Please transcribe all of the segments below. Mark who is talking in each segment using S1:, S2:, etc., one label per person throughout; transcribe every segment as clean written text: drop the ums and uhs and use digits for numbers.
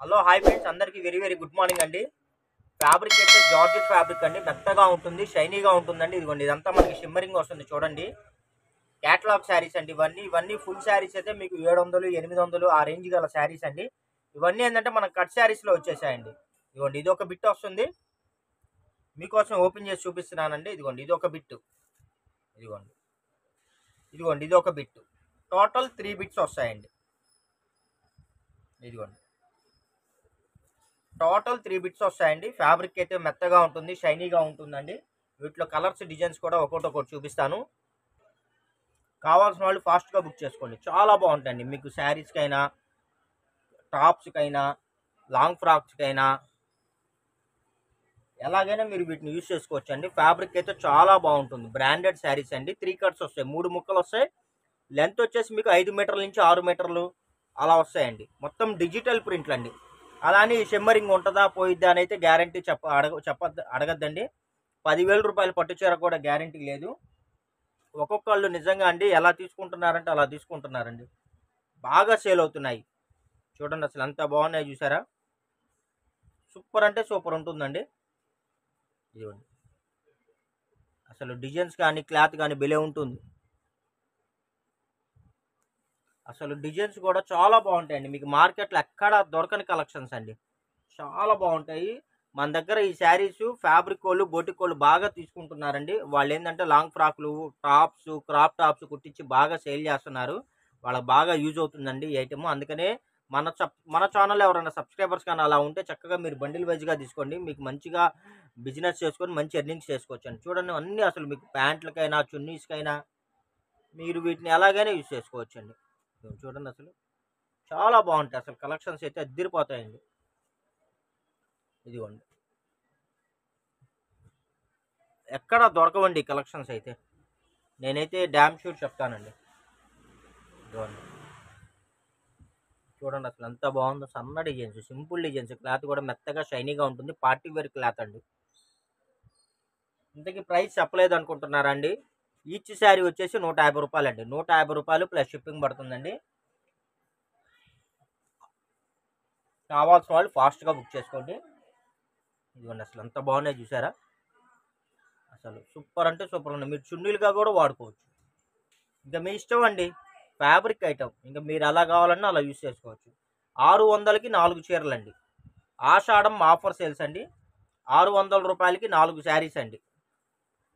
S1: Hello hi friends, అందరికీ very very good morning అండి. Fabric అయితే జార్జెట్ ఫ్యాబ్రిక్ అండి, మెత్తగా ఉంటుంది, షైనీగా ఉంటుందండి. ఇదిగోండి, ఇదంతా మనకి షిమ్మరింగ్ వస్తుంది చూడండి. క్యాటలాగ్ శారీస్ అండి ఇవన్నీ ఫుల్ శారీస్ అయితే మీకు 700 800 ఆ రేంజ్ గల శారీస్ అండి. ఇవన్నీ ఏంటంటే మన కట్ శారీస్లో వచ్చేసాయండి. ఇదిగోండి, ఇది ఒక బిట్ వస్తుంది, మీకోసం ఓపెన్ చేసి చూపిస్తున్నానండి. ఇదిగోండి, ఇది ఒక బిట్, ఇదిగోండి ఇదిగోండి ఇది ఒక బిట్. టోటల్ 3 బిట్స్ వస్తాయండి. ఇదిగోండి, టోటల్ 3 బిట్స్ వస్తాయండి. ఫ్యాబ్రిక్ అయితే మెత్తగా ఉంటుంది, షైనీగా ఉంటుందండి. వీటిలో కలర్స్ డిజైన్స్ కూడా ఒక్కొక్కటి చూపిస్తాను. కావాల్సిన వాళ్ళు ఫాస్ట్గా బుక్ చేసుకోండి, చాలా బాగుంటాయండి. మీకు శారీస్కైనా, టాప్స్కైనా, లాంగ్ ఫ్రాక్స్కైనా ఎలాగైనా మీరు వీటిని యూజ్ చేసుకోవచ్చు అండి. ఫ్యాబ్రిక్ అయితే చాలా బాగుంటుంది, బ్రాండెడ్ శారీస్ అండి. 3 కట్స్ వస్తాయి, 3 ముక్కలు వస్తాయి. లెంత్ వచ్చేసి మీకు 5 మీటర్ల నుంచి 6 మీటర్లు అలా వస్తాయండి. మొత్తం డిజిటల్ ప్రింట్లు అండి. అలానే షిమ్మరింగ్ ఉంటుందా పోయిద్దా అని అయితే గ్యారంటీ అడగద్దండి. 10,000 రూపాయలు పట్టుచీర కూడా గ్యారంటీ లేదు. ఒక్కొక్కళ్ళు నిజంగా అండి ఎలా తీసుకుంటున్నారంటే అలా తీసుకుంటున్నారండి. బాగా సేల్ అవుతున్నాయి. చూడండి అసలు ఎంత బాగున్నాయి చూసారా. సూపర్ అంటే సూపర్ ఉంటుందండి. ఇదిగోండి, అసలు డిజైన్స్ కానీ క్లాత్ కానీ భలే ఉంటుంది. అసలు డిజైన్స్ కూడా చాలా బాగుంటాయండి. మీకు మార్కెట్లో ఎక్కడ దొరకని కలెక్షన్స్ అండి, చాలా బాగుంటాయి. మన దగ్గర ఈ శారీస్ ఫ్యాబ్రిక్ వాళ్ళు, బొటిక్ వాళ్ళు బాగా తీసుకుంటున్నారండి. వాళ్ళు ఏంటంటే లాంగ్ ఫ్రాక్లు, టాప్స్, క్రాప్ టాప్స్ కుట్టించి బాగా సేల్ చేస్తున్నారు. వాళ్ళకి బాగా యూజ్ అవుతుందండి ఈ ఐటమ్. అందుకనే మన ఛానల్ ఎవరైనా సబ్స్క్రైబర్స్ కానీ అలా ఉంటే చక్కగా మీరు బండిల్ వైజ్గా తీసుకోండి. మీకు మంచిగా బిజినెస్ చేసుకొని మంచి ఎర్నింగ్స్ చేసుకోవచ్చు అండి. చూడండి, అన్నీ అసలు మీకు ప్యాంట్లకైనా చున్నీస్కైనా మీరు వీటిని ఎలాగైనా యూజ్ చేసుకోవచ్చు అండి. చూడండి, అసలు చాలా బాగుంటాయి. అసలు కలెక్షన్స్ అయితే అద్దరిపోతాయండి. ఇదిగోండి, ఎక్కడ దొరకవండి కలెక్షన్స్ అయితే, నేనైతే డ్యామ్ షూర్ చెప్తానండి. ఇదిగోండి, చూడండి అసలు ఎంత బాగుందో. సన్న డిజైన్స్, సింపుల్ డిజైన్స్, క్లాత్ కూడా మెత్తగా షైనీగా ఉంటుంది. పార్టీ వేర్ క్లాత్ అండి. ఇంతకీ ప్రైస్ చెప్పలేదు అనుకుంటున్నారా అండి. ఈచ్ శారీ వచ్చేసి 150 రూపాయలు అండి. 150 రూపాయలు ప్లస్ షిప్పింగ్ పడుతుందండి. కావాల్సిన వాళ్ళు ఫాస్ట్గా బుక్ చేసుకోండి. ఇదిగోండి, అసలు ఎంత బాగున్నాయి చూసారా. అసలు సూపర్ అంటే సూపర్ ఉంది. మీరు చున్నీలుగా కూడా వాడుకోవచ్చు. ఇంకా మీ ఇష్టం అండి, ఫ్యాబ్రిక్ ఐటమ్ ఇంకా మీరు ఎలా కావాలన్నా అలా యూజ్ చేసుకోవచ్చు. 600కి 4 చీరలు అండి. ఆషాఢం ఆఫర్ సేల్స్ అండి. 600 రూపాయలకి 4 శారీస్ అండి.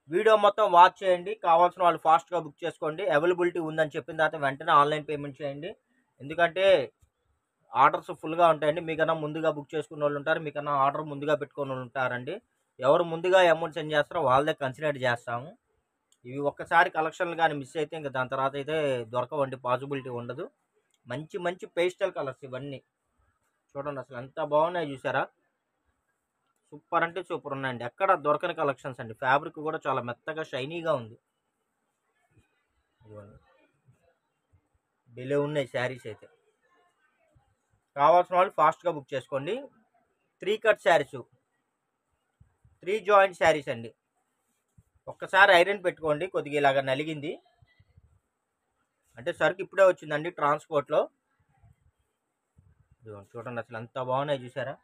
S1: వీడియో మొత్తం వాచ్ చేయండి. కావాల్సిన వాళ్ళు ఫాస్ట్గా బుక్ చేసుకోండి. అవైలబిలిటీ ఉందని చెప్పిన తర్వాత వెంటనే ఆన్లైన్ పేమెంట్ చేయండి. ఎందుకంటే ఆర్డర్స్ ఫుల్గా ఉంటాయండి. మీకన్నా ముందుగా బుక్ చేసుకున్న వాళ్ళు ఉంటారు, మీకన్నా ఆర్డర్ ముందుగా పెట్టుకున్న వాళ్ళు ఉంటారండి. ఎవరు ముందుగా అమౌంట్ సెండ్ చేస్తారో వాళ్ళదే కన్సిడర్ చేస్తాము. ఇవి ఒక్కసారి కలెక్షన్లు కానీ మిస్ అయితే ఇంకా దాని తర్వాత అయితే దొరకవండి, పాసిబిలిటీ ఉండదు. మంచి మంచి పేస్టల్ కలర్స్ ఇవన్నీ. చూడండి అసలు ఎంత బాగున్నాయి చూసారా. సూపర్ అంటే సూపర్ ఉన్నాయండి, ఎక్కడ దొరకని కలెక్షన్స్ అండి. ఫ్యాబ్రిక్ కూడా చాలా మెత్తగా షైనీగా ఉంది. ఇదిగోండి, డిలే ఉన్నాయి శారీస్ అయితే. కావాల్సిన వాళ్ళు ఫాస్ట్గా బుక్ చేసుకోండి. 3 కట్ శారీస్, 3 జాయింట్ శారీస్ అండి. ఒక్కసారి ఐరన్ పెట్టుకోండి, కొద్దిగా ఇలాగ నలిగింది అంటే సరుకు ఇప్పుడే వచ్చిందండి ట్రాన్స్పోర్ట్లో. చూడండి అసలు ఎంత బాగున్నాయి చూసారా.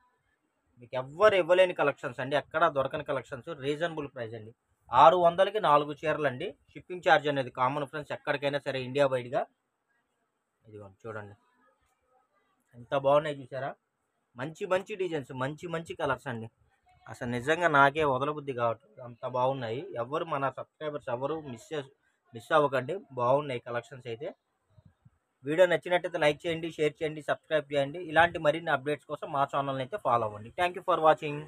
S1: మీకు ఎవ్వరు ఇవ్వలేని కలెక్షన్స్ అండి, ఎక్కడ దొరకని కలెక్షన్స్, రీజనబుల్ ప్రైస్ అండి. 600కి 4 చీరలు అండి. షిప్పింగ్ ఛార్జ్ అనేది కామన్ ఫ్రెండ్స్, ఎక్కడికైనా సరే ఇండియా వైడ్గా. ఇదిగోండి చూడండి ఎంత బాగున్నాయి చూసారా. మంచి మంచి డిజైన్స్, మంచి మంచి కలర్స్ అండి. అసలు నిజంగా నాకే వదలబుద్ధి కావట్లేదు, అంత బాగున్నాయి. ఎవరు మన సబ్స్క్రైబర్స్ ఎవరు మిస్ అవ్వకండి, బాగున్నాయి కలెక్షన్స్ అయితే. వీడియో నచ్చినట్టయితే లైక్ చేయండి, షేర్ చేయండి, సబ్స్క్రైబ్ చేయండి. ఇలాంటి మరిన్ని అప్డేట్స్ కోసం మా ఛానల్ని అయితే ఫాలో అవ్వండి. Thank you for watching.